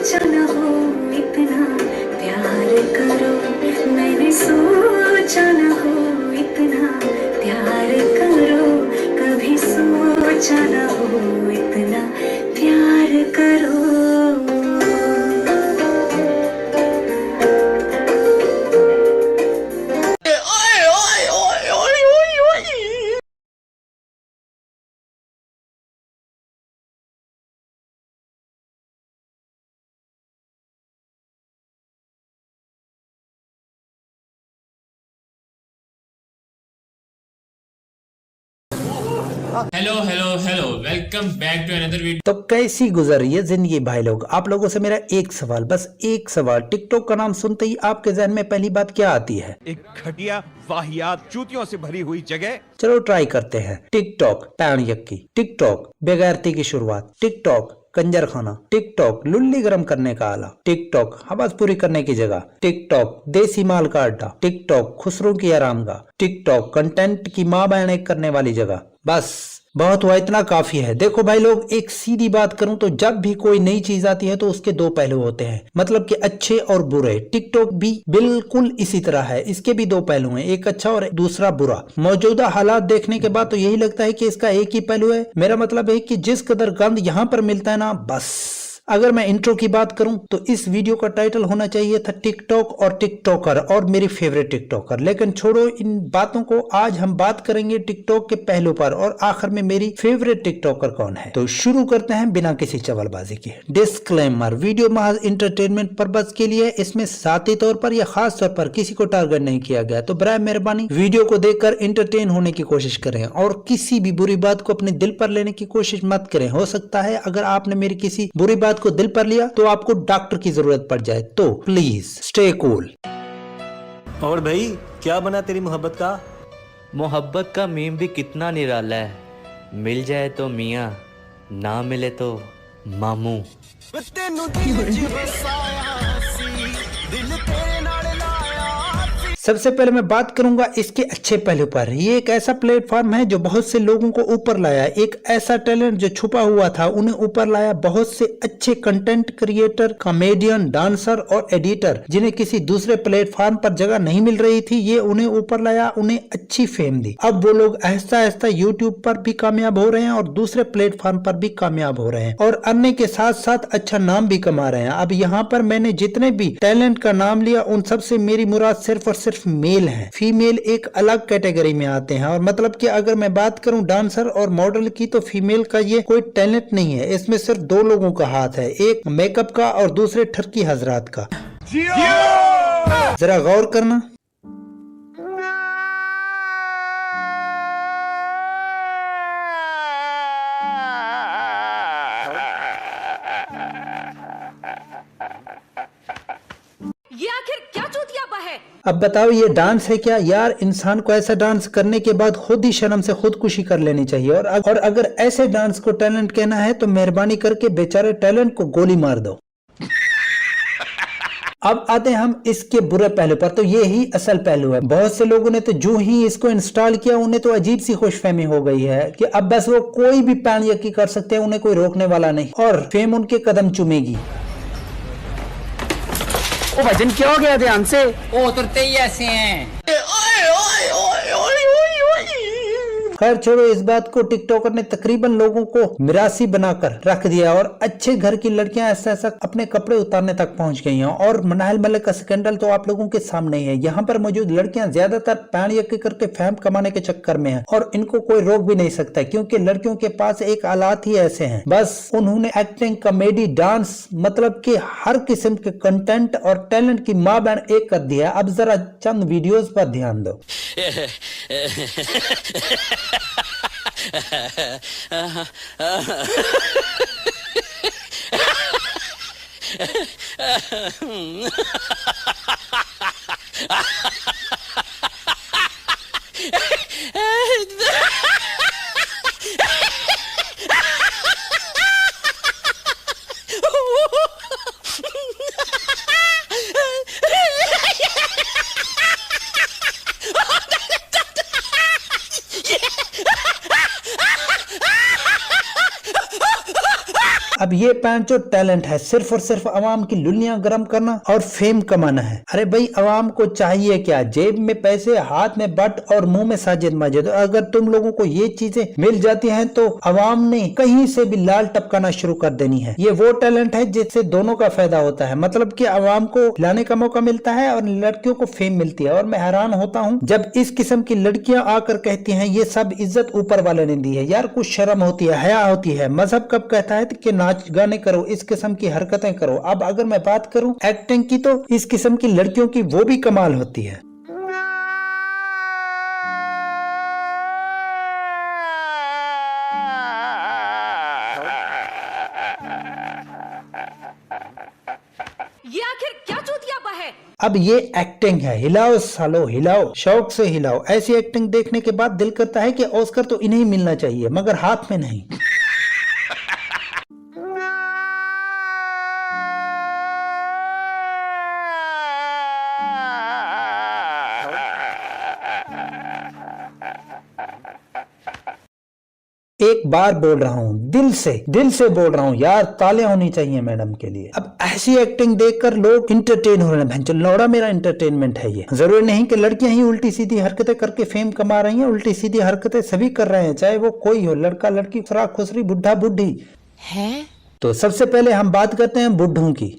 सोचा न हो इतना प्यार करो, मैंने सोचा न हो इतना प्यार करो, कभी सोचा न हो इतना प्यार करो। Hello hello hello, welcome back to another video. तो कैसी गुजर रही है जिंदगी भाई लोग। आप लोगों से मेरा एक सवाल, बस एक सवाल। टिकटॉक का नाम सुनते ही आपके जहन में पहली बात क्या आती है? एक घटिया वाहियात चूतियों से भरी हुई जगह। चलो ट्राई करते हैं। टिकटॉक पैण यक्की, टिकटॉक बेगैरती की शुरुआत, टिकटॉक कंजर खाना, टिकटॉक लुल्ली गरम करने का आला, टिकटॉक हवस पूरी करने की जगह, टिकटॉक देसी माल का अड्डा, टिकटॉक खुसरों की आरामगाह, टिकटॉक कंटेंट की माँ बहन एक करने वाली जगह। बस बहुत हुआ, इतना काफी है। देखो भाई लोग, एक सीधी बात करूं तो जब भी कोई नई चीज आती है तो उसके दो पहलू होते हैं, मतलब कि अच्छे और बुरे। टिकटॉक भी बिल्कुल इसी तरह है, इसके भी दो पहलू हैं, एक अच्छा और दूसरा बुरा। मौजूदा हालात देखने के बाद तो यही लगता है कि इसका एक ही पहलू है। मेरा मतलब है कि जिस कदर गंद यहाँ पर मिलता है ना, बस। अगर मैं इंट्रो की बात करूं तो इस वीडियो का टाइटल होना चाहिए था टिकटॉक और टिकटॉकर और मेरी फेवरेट टिकटॉकर। लेकिन छोड़ो इन बातों को, आज हम बात करेंगे टिकटॉक के पहलू पर और आखिर में मेरी फेवरेट टिकटॉकर कौन है। तो शुरू करते हैं बिना किसी चवलबाजी के। डिस्क्लेमर, वीडियो महज इंटरटेनमेंट पर्पज के लिए, इसमें साथी तौर पर या खास तौर पर किसी को टारगेट नहीं किया गया। तो बराए मेहरबानी वीडियो को देखकर इंटरटेन होने की कोशिश करें और किसी भी बुरी बात को अपने दिल पर लेने की कोशिश मत करें। हो सकता है अगर आपने मेरी किसी बुरी बात को दिल पर लिया तो आपको डॉक्टर की जरूरत पड़ जाए, तो प्लीज स्टे कूल। और भाई क्या बना तेरी मोहब्बत का? मोहब्बत का मीम भी कितना निराला है। मिल जाए तो मियाँ, ना मिले तो मामू। सबसे पहले मैं बात करूंगा इसके अच्छे पहलू पर। ये एक ऐसा प्लेटफॉर्म है जो बहुत से लोगों को ऊपर लाया, एक ऐसा टैलेंट जो छुपा हुआ था उन्हें ऊपर लाया। बहुत से अच्छे कंटेंट क्रिएटर, कॉमेडियन, डांसर और एडिटर जिन्हें किसी दूसरे प्लेटफॉर्म पर जगह नहीं मिल रही थी, ये उन्हें ऊपर लाया, उन्हें अच्छी फेम दी। अब वो लोग आहिस्ता आहिस्ता यूट्यूब पर भी कामयाब हो रहे हैं और दूसरे प्लेटफॉर्म पर भी कामयाब हो रहे हैं और अर्निंग के साथ साथ अच्छा नाम भी कमा रहे हैं। अब यहाँ पर मैंने जितने भी टैलेंट का नाम लिया उन सबसे मेरी मुराद सिर्फ और सिर्फ मेल है। फीमेल एक अलग कैटेगरी में आते हैं। और मतलब कि अगर मैं बात करूं डांसर और मॉडल की, तो फीमेल का ये कोई टैलेंट नहीं है, इसमें सिर्फ दो लोगों का हाथ है, एक मेकअप का और दूसरे ठरकी हजरात का। जरा गौर करना। ये आखिर क्या चूतियापा है? अब बताओ ये डांस है क्या यार? इंसान को ऐसा डांस करने के बाद खुद ही शर्म से खुदकुशी कर लेनी चाहिए। और अगर ऐसे डांस को टैलेंट कहना है तो मेहरबानी करके बेचारे टैलेंट को गोली मार दो। अब आते हैं हम इसके बुरे पहलू पर। तो ये ही असल पहलू है। बहुत से लोगों ने तो जो ही इसको इंस्टॉल किया उन्हें तो अजीब सी खुशफहमी हो गई है कि अब बस वो कोई भी पैन यकी कर सकते हैं, उन्हें कोई रोकने वाला नहीं और फेम उनके कदम चूमेगी। ओ वजन क्या हो गया ध्यान से? ओ तुरते ही ऐसे हैं। खैर छोड़ो इस बात को। टिकटॉकर ने तकरीबन लोगों को मिरासी बनाकर रख दिया और अच्छे घर की लड़कियां ऐसा ऐसा अपने कपड़े उतारने तक पहुंच गई हैं। और मनाहिल मलिक का स्कैंडल तो आप लोगों के सामने ही है। यहाँ पर मौजूद लड़कियां ज्यादातर पैन यकी करके फैम कमाने के चक्कर में हैं और इनको कोई रोक भी नहीं सकता, क्योंकि लड़कियों के पास एक आलात ही ऐसे हैं। बस उन्होंने एक्टिंग, कॉमेडी, डांस, मतलब कि हर किस्म के कंटेंट और टैलेंट की माँ बहन एक कर दिया। अब जरा चंद वीडियोस पर ध्यान दो। अब ये पैंट जो टैलेंट है सिर्फ और सिर्फ आवाम की लुल्लियां गर्म करना और फेम कमाना है। अरे भाई आवाम को चाहिए क्या? जेब में पैसे, हाथ में बट और मुंह में साजिद माजिद। अगर तुम लोगों को ये चीजें मिल जाती हैं तो आवाम ने कहीं से भी लाल टपकाना शुरू कर देनी है। ये वो टैलेंट है जिससे दोनों का फायदा होता है, मतलब कि आवाम को लाने का मौका मिलता है और लड़कियों को फेम मिलती है। और मैं हैरान होता हूँ जब इस किस्म की लड़कियां आकर कहती हैं ये सब इज्जत ऊपर वाले ने दी है। यार कुछ शर्म होती है, हया होती है। मजहब कब कहता है कि नाच गाने करो, इस किस्म की हरकतें करो। अब अगर मैं बात करूं एक्टिंग की तो इस किस्म की लड़कियों की वो भी कमाल होती है। ये आखिर क्या चूतियापा है? अब ये एक्टिंग है, हिलाओ सालो हिलाओ, शौक से हिलाओ। ऐसी एक्टिंग देखने के बाद दिल करता है कि ऑस्कर तो इन्हें मिलना चाहिए, मगर हाथ में नहीं। एक बार बोल रहा हूँ, दिल से बोल रहा हूँ यार, तालियां होनी चाहिए मैडम के लिए। अब ऐसी एक्टिंग देखकर लोग इंटरटेन हो रहे हैं। भैंचो लौड़ा मेरा इंटरटेनमेंट है ये। जरूरी नहीं कि लड़कियां ही उल्टी सीधी हरकतें करके फेम कमा रही हैं। उल्टी सीधी हरकतें सभी कर रहे हैं, चाहे वो कोई हो, लड़का लड़की, खुराक खुसरी, बुढ़ा बुढ़ी है। तो सबसे पहले हम बात करते हैं बुढ़ों की।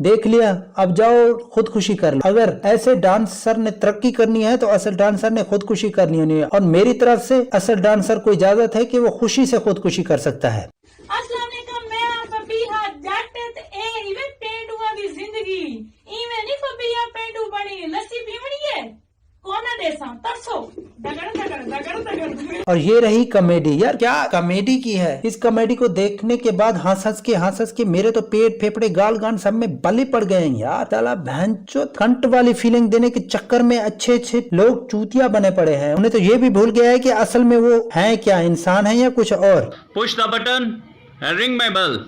देख लिया, अब जाओ खुदकुशी कर लो। अगर ऐसे डांसर ने तरक्की करनी है तो असल डांसर ने खुदकुशी करनी होनी है। और मेरी तरफ से असल डांसर को इजाजत है कि वो खुशी से खुदकुशी कर सकता है। और ये रही कॉमेडी। यार क्या कॉमेडी की है। इस कॉमेडी को देखने के बाद हंस के मेरे तो पेट फेफड़े गाल गान सब में बलि पड़ गए हैं यार। साला भैंचो कंट वाली फीलिंग देने के चक्कर में अच्छे अच्छे लोग चूतिया बने पड़े हैं। उन्हें तो ये भी भूल गया है कि असल में वो हैं क्या, इंसान है या कुछ और। Push the button and ring my bell.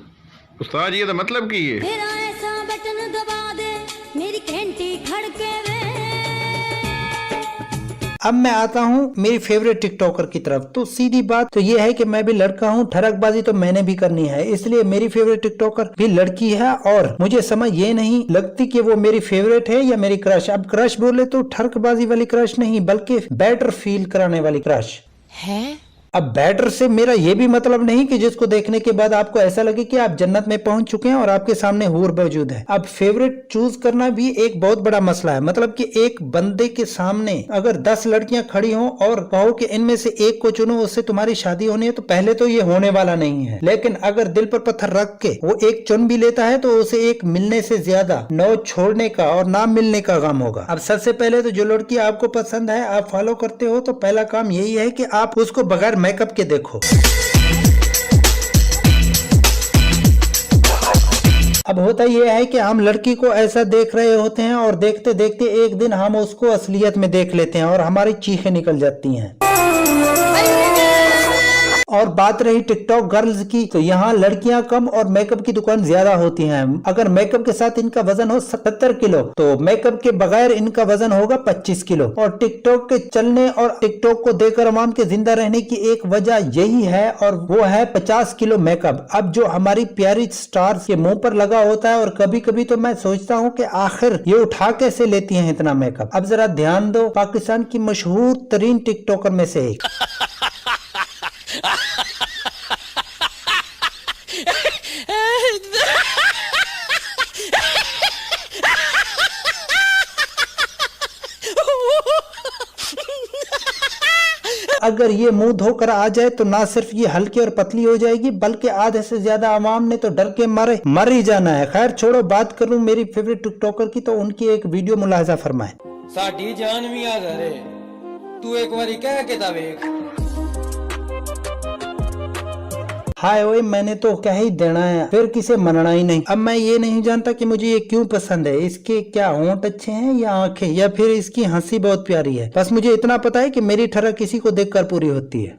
उस्ताद ये तो मतलब की है। तेरा ऐसा बटन दबा दे मेरी घंटी खड़के वे। अब मैं आता हूँ मेरी फेवरेट टिकटॉकर की तरफ। तो सीधी बात तो ये है कि मैं भी लड़का हूँ, ठरकबाजी तो मैंने भी करनी है, इसलिए मेरी फेवरेट टिकटॉकर भी लड़की है। और मुझे समझ ये नहीं लगती कि वो मेरी फेवरेट है या मेरी क्रश। अब क्रश बोले तो ठरकबाजी वाली क्रश नहीं, बल्कि बेटर फील कराने वाली क्रश है। अब बेटर से मेरा ये भी मतलब नहीं कि जिसको देखने के बाद आपको ऐसा लगे कि आप जन्नत में पहुंच चुके हैं और आपके सामने हूर मौजूद है। अब फेवरेट चूज करना भी एक बहुत बड़ा मसला है। मतलब कि एक बंदे के सामने अगर 10 लड़कियां खड़ी हों और कहो कि इनमें से एक को चुनो, उससे तुम्हारी शादी होनी है, तो पहले तो ये होने वाला नहीं है। लेकिन अगर दिल पर पत्थर रख के वो एक चुन भी लेता है तो उसे एक मिलने से ज्यादा 9 छोड़ने का और ना मिलने का गम होगा। अब सबसे पहले तो जो लड़की आपको पसंद है, आप फॉलो करते हो, तो पहला काम यही है कि आप उसको बगैर मेकअप के देखो। अब होता यह है कि हम लड़की को ऐसा देख रहे होते हैं और देखते देखते एक दिन हम उसको असलियत में देख लेते हैं और हमारी चीखें निकल जाती हैं। और बात रही टिकटॉक गर्ल्स की, तो यहाँ लड़कियां कम और मेकअप की दुकान ज्यादा होती हैं। अगर मेकअप के साथ इनका वजन हो 70 किलो तो मेकअप के बगैर इनका वजन होगा 25 किलो। और टिकटॉक के चलने और टिकटॉक को देखकर अवाम के जिंदा रहने की एक वजह यही है, और वो है 50 किलो मेकअप। अब जो हमारी प्यारी स्टार्स के मुंह पर लगा होता है, और कभी कभी तो मैं सोचता हूँ कि आखिर ये उठा कैसे लेती हैं इतना मेकअप। अब जरा ध्यान दो, पाकिस्तान की मशहूर तरीन टिकटॉकर में से एक अगर ये मुंह धोकर आ जाए तो ना सिर्फ ये हल्की और पतली हो जाएगी, बल्कि आधे से ज्यादा आवाम ने तो डर के मारे मर ही जाना है। खैर छोड़ो, बात करूं मेरी फेवरेट टिकटॉकर की, तो उनकी एक वीडियो मुलाहिजा फरमाए। साडी जान भी आ जा रे, तू एक बारी कह के ता वेख। हाय ओए, मैंने तो कह ही देना है, फिर किसे मनना ही नहीं। अब मैं ये नहीं जानता कि मुझे ये क्यों पसंद है। इसके क्या होंठ अच्छे हैं या आंखें, या फिर इसकी हंसी बहुत प्यारी है। बस मुझे इतना पता है कि मेरी ठरक किसी को देखकर पूरी होती है।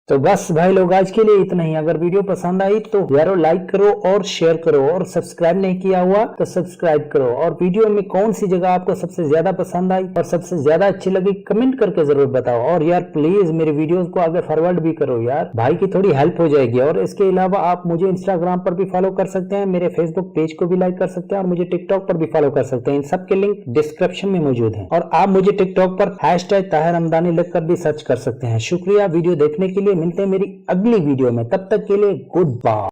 तो बस भाई लोग आज के लिए इतना ही। अगर वीडियो पसंद आई तो यारो लाइक करो और शेयर करो, और सब्सक्राइब नहीं किया हुआ तो सब्सक्राइब करो। और वीडियो में कौन सी जगह आपको सबसे ज्यादा पसंद आई और सबसे ज्यादा अच्छी लगी कमेंट करके जरूर बताओ। और यार प्लीज मेरे वीडियोस को आगे फॉरवर्ड भी करो यार, भाई की थोड़ी हेल्प हो जाएगी। और इसके अलावा आप मुझे इंस्टाग्राम पर भी फॉलो कर सकते हैं, मेरे फेसबुक पेज को भी लाइक कर सकते हैं, और मुझे टिकटॉक पर भी फॉलो कर सकते हैं। इन सब के लिंक डिस्क्रिप्शन में मौजूद है। और आप मुझे टिकटॉक पर #ताहिर हमदानी लिखकर भी सर्च कर सकते हैं। शुक्रिया वीडियो देखने के लिए। मिलते हैं मेरी अगली वीडियो में, तब तक के लिए गुड बाय।